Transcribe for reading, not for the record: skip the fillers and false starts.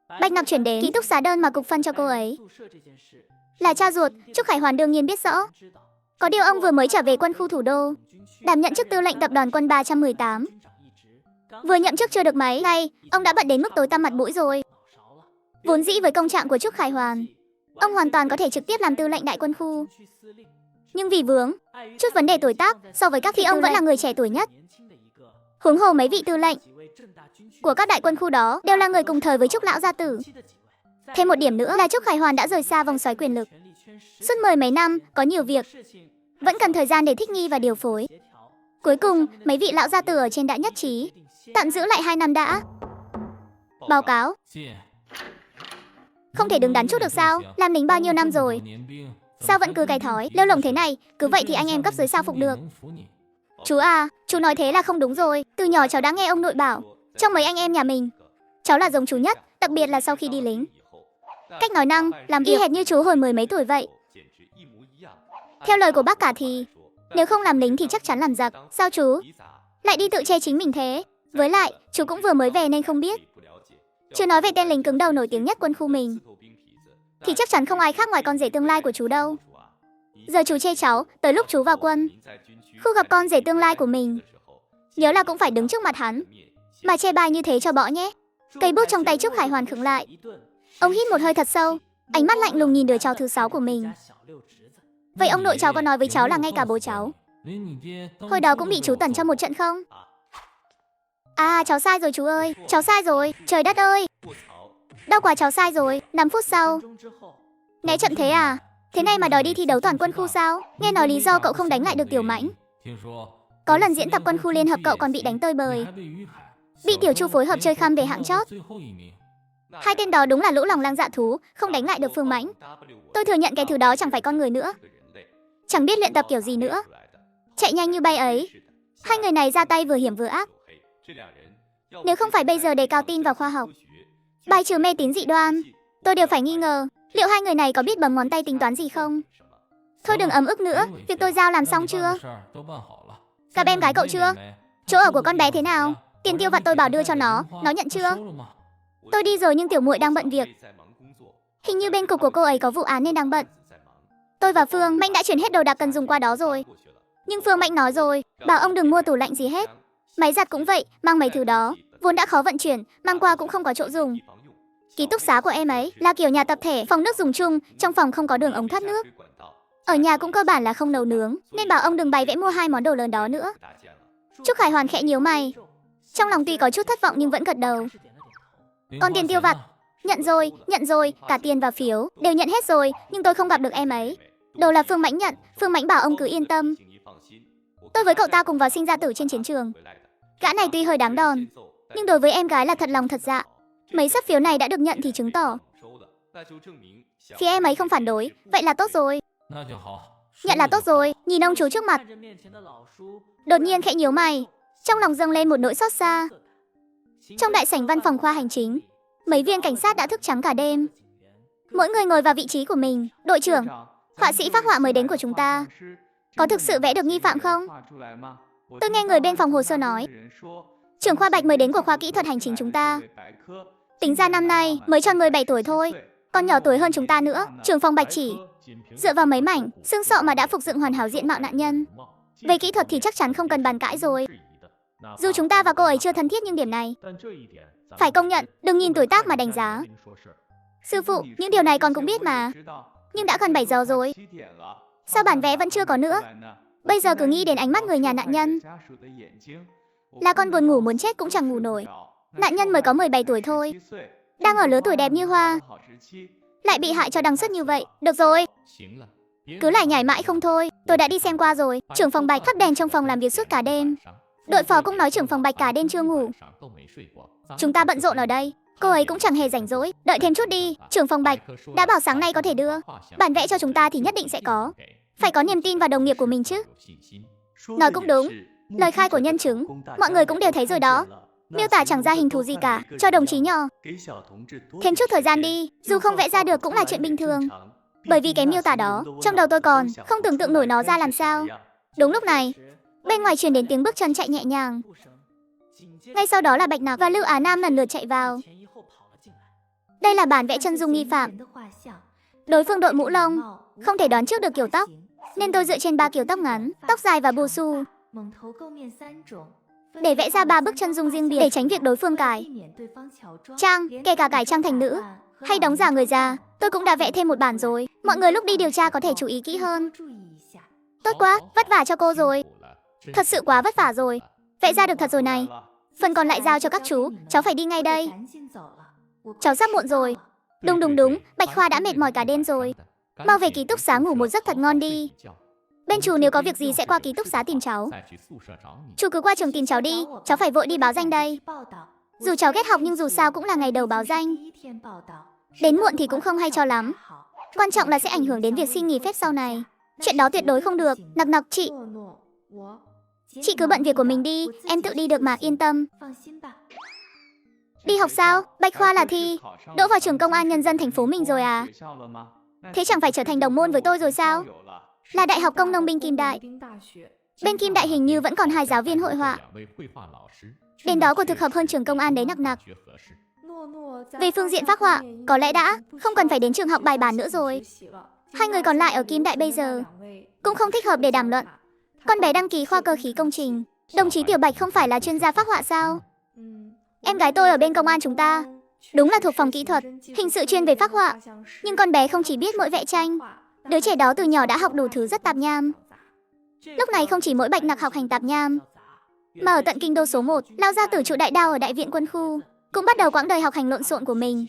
Bạch Ngọc chuyển đến ký túc xá đơn mà cục phân cho cô ấy. Là cha ruột, Trúc Khải Hoàn đương nhiên biết rõ. Có điều ông vừa mới trở về quân khu thủ đô, đảm nhận chức tư lệnh tập đoàn quân 318. Vừa nhậm chức chưa được mấy ngày, ông đã bận đến mức tối tăm mặt mũi rồi. Vốn dĩ với công trạng của Trúc Khải Hoàn, ông hoàn toàn có thể trực tiếp làm tư lệnh đại quân khu. Nhưng vì vướng chút vấn đề tuổi tác, so với các thì ông vẫn là người trẻ tuổi nhất. Huống hồ mấy vị tư lệnh của các đại quân khu đó đều là người cùng thời với Trúc lão gia tử. Thêm một điểm nữa là Trúc Khải Hoàn đã rời xa vòng xoáy quyền lực. Suốt mười mấy năm, có nhiều việc vẫn cần thời gian để thích nghi và điều phối. Cuối cùng, mấy vị lão gia tử ở trên đã nhất trí tạm giữ lại 2 năm đã. Báo cáo. Không thể đứng đắn chút được sao? Làm lính bao nhiêu năm rồi? Sao vẫn cứ cái thói lêu lổng thế này? Cứ vậy thì anh em cấp dưới sao phục được? Chú à, chú nói thế là không đúng rồi. Từ nhỏ cháu đã nghe ông nội bảo, trong mấy anh em nhà mình, cháu là giống chú nhất, đặc biệt là sau khi đi lính. Cách nói năng, làm y hệt như chú hồi mười mấy tuổi vậy. Theo lời của bác cả thì, nếu không làm lính thì chắc chắn làm giặc. Sao chú lại đi tự che chính mình thế? Với lại, chú cũng vừa mới về nên không biết. Chưa nói về tên lính cứng đầu nổi tiếng nhất quân khu mình, thì chắc chắn không ai khác ngoài con rể tương lai của chú đâu. Giờ chú chê cháu, tới lúc chú vào quân, khu gặp con rể tương lai của mình, nhớ là cũng phải đứng trước mặt hắn, mà chê bai như thế cho bỏ nhé. Cây bút trong tay Trúc Khải Hoàn khựng lại. Ông hít một hơi thật sâu, ánh mắt lạnh lùng nhìn đứa cháu thứ 6 của mình. Vậy ông nội cháu có nói với cháu là ngay cả bố cháu hồi đó cũng bị chú tẩn cho một trận không? À, cháu sai rồi chú ơi, cháu sai rồi, trời đất ơi. Đau quá, cháu sai rồi. 5 phút sau. Né chậm thế à? Thế này mà đòi đi thi đấu toàn quân khu sao? Nghe nói lý do cậu không đánh lại được Tiểu Mãnh. Có lần diễn tập quân khu liên hợp cậu còn bị đánh tơi bời, bị Tiểu Chu phối hợp chơi khăm về hạng chót. Hai tên đó đúng là lũ lòng lang dạ thú, không đánh lại được Phương Mãnh. Tôi thừa nhận cái thứ đó chẳng phải con người nữa, chẳng biết luyện tập kiểu gì nữa, chạy nhanh như bay ấy. Hai người này ra tay vừa hiểm vừa ác. Nếu không phải bây giờ đề cao tin vào khoa học, bài trừ mê tín dị đoan, tôi đều phải nghi ngờ liệu hai người này có biết bấm ngón tay tính toán gì không. Thôi đừng ấm ức nữa, việc tôi giao làm xong chưa? Gặp em gái cậu chưa? Chỗ ở của con bé thế nào? Tiền tiêu vặt tôi bảo đưa cho nó nhận chưa? Tôi đi rồi nhưng tiểu muội đang bận việc. Hình như bên cục của cô ấy có vụ án nên đang bận. Tôi và Phương Mãnh đã chuyển hết đồ đạc cần dùng qua đó rồi. Nhưng Phương Mãnh nói rồi, bảo ông đừng mua tủ lạnh gì hết. Máy giặt cũng vậy, mang mấy thứ đó vốn đã khó vận chuyển, mang qua cũng không có chỗ dùng. Ký túc xá của em ấy là kiểu nhà tập thể, phòng nước dùng chung, trong phòng không có đường ống thoát nước. Ở nhà cũng cơ bản là không nấu nướng, nên bảo ông đừng bày vẽ mua 2 món đồ lớn đó nữa. Trúc Khải Hoàn khẽ nhíu mày, trong lòng tuy có chút thất vọng nhưng vẫn gật đầu. Còn tiền tiêu vặt, nhận rồi, cả tiền và phiếu đều nhận hết rồi, nhưng tôi không gặp được em ấy. Đồ là Phương Mãnh nhận, Phương Mãnh bảo ông cứ yên tâm. Tôi với cậu ta cùng vào sinh ra tử trên chiến trường. Gã này tuy hơi đáng đòn, nhưng đối với em gái là thật lòng thật dạ. Mấy sấp phiếu này đã được nhận thì chứng tỏ phía em ấy không phản đối, vậy là tốt rồi. Nhận là tốt rồi. Nhìn ông chú trước mặt, đột nhiên khẽ nhíu mày, trong lòng dâng lên một nỗi xót xa. Trong đại sảnh văn phòng khoa hành chính, mấy viên cảnh sát đã thức trắng cả đêm. Mỗi người ngồi vào vị trí của mình. Đội trưởng, họa sĩ phác họa mới đến của chúng ta có thực sự vẽ được nghi phạm không? Tôi nghe người bên phòng hồ sơ nói, trưởng khoa Bạch mới đến của khoa kỹ thuật hành chính chúng ta. Tính ra năm nay mới tròn 17 tuổi thôi, còn nhỏ tuổi hơn chúng ta nữa. Trưởng phòng Bạch chỉ dựa vào mấy mảnh xương sọ mà đã phục dựng hoàn hảo diện mạo nạn nhân. Về kỹ thuật thì chắc chắn không cần bàn cãi rồi. Dù chúng ta và cô ấy chưa thân thiết nhưng điểm này phải công nhận, đừng nhìn tuổi tác mà đánh giá. Sư phụ, những điều này con cũng biết mà. Nhưng đã gần 7 giờ rồi, sao bản vẽ vẫn chưa có nữa? Bây giờ cứ nghĩ đến ánh mắt người nhà nạn nhân là con buồn ngủ muốn chết cũng chẳng ngủ nổi. Nạn nhân mới có 17 tuổi thôi, đang ở lứa tuổi đẹp như hoa, lại bị hại cho đằng sức như vậy. Được rồi, cứ lại nhảy mãi không thôi. Tôi đã đi xem qua rồi. Trưởng phòng Bạch thắp đèn trong phòng làm việc suốt cả đêm. Đội phó cũng nói trưởng phòng Bạch cả đêm chưa ngủ. Chúng ta bận rộn ở đây, cô ấy cũng chẳng hề rảnh rỗi. Đợi thêm chút đi, trưởng phòng Bạch đã bảo sáng nay có thể đưa bản vẽ cho chúng ta thì nhất định sẽ có. Phải có niềm tin vào đồng nghiệp của mình chứ. Nói cũng đúng, lời khai của nhân chứng mọi người cũng đều thấy rồi đó. Miêu tả chẳng ra hình thù gì cả, cho đồng chí nhỏ thêm chút thời gian đi, dù không vẽ ra được cũng là chuyện bình thường. Bởi vì cái miêu tả đó, trong đầu tôi còn không tưởng tượng nổi nó ra làm sao. Đúng lúc này, bên ngoài truyền đến tiếng bước chân chạy nhẹ nhàng. Ngay sau đó là Bạch Nặc và Lưu Á Nam lần lượt chạy vào. Đây là bản vẽ chân dung nghi phạm. Đối phương đội mũ lông, không thể đoán trước được kiểu tóc, nên tôi dựa trên 3 kiểu tóc ngắn, tóc dài và bù xù để vẽ ra 3 bức chân dung riêng biệt để tránh việc đối phương cải trang, kể cả cải trang thành nữ hay đóng giả người già. Tôi cũng đã vẽ thêm một bản rồi. Mọi người lúc đi điều tra có thể chú ý kỹ hơn. Tốt quá, vất vả cho cô rồi. Thật sự quá vất vả rồi. Vẽ ra được thật rồi này. Phần còn lại giao cho các chú, cháu phải đi ngay đây. Cháu sắp muộn rồi. Đúng, Bạch Khoa đã mệt mỏi cả đêm rồi. Mau về ký túc xá ngủ một giấc thật ngon đi. Bên chú nếu có việc gì sẽ qua ký túc xá tìm cháu. Chú cứ qua trường tìm cháu đi, cháu phải vội đi báo danh đây. Dù cháu ghét học nhưng dù sao cũng là ngày đầu báo danh. Đến muộn thì cũng không hay cho lắm. Quan trọng là sẽ ảnh hưởng đến việc xin nghỉ phép sau này. Chuyện đó tuyệt đối không được. Nặc chị. Chị cứ bận việc của mình đi, em tự đi được mà, yên tâm. Đi học sao? Bạch Khoa là thi đỗ vào trường công an nhân dân thành phố mình rồi à? Thế chẳng phải trở thành đồng môn với tôi rồi sao? Là Đại học Công nông binh Kim Đại. Bên Kim Đại hình như vẫn còn 2 giáo viên hội họa. Đến đó của thực hợp hơn trường công an đấy nặc. Về phương diện phác họa, có lẽ đã không cần phải đến trường học bài bản nữa rồi. 2 người còn lại ở Kim Đại bây giờ cũng không thích hợp để đàm luận. Con bé đăng ký khoa cơ khí công trình. Đồng chí Tiểu Bạch không phải là chuyên gia phác họa sao? Em gái tôi ở bên công an chúng ta, đúng là thuộc phòng kỹ thuật, hình sự chuyên về phác họa. Nhưng con bé không chỉ biết mỗi vẽ tranh. Đứa trẻ đó từ nhỏ đã học đủ thứ rất tạp nham. Lúc này không chỉ mỗi Bạch Nặc học hành tạp nham, mà ở tận kinh đô số 1, Lao gia tử trụ đại đao ở Đại viện quân khu cũng bắt đầu quãng đời học hành lộn xộn của mình.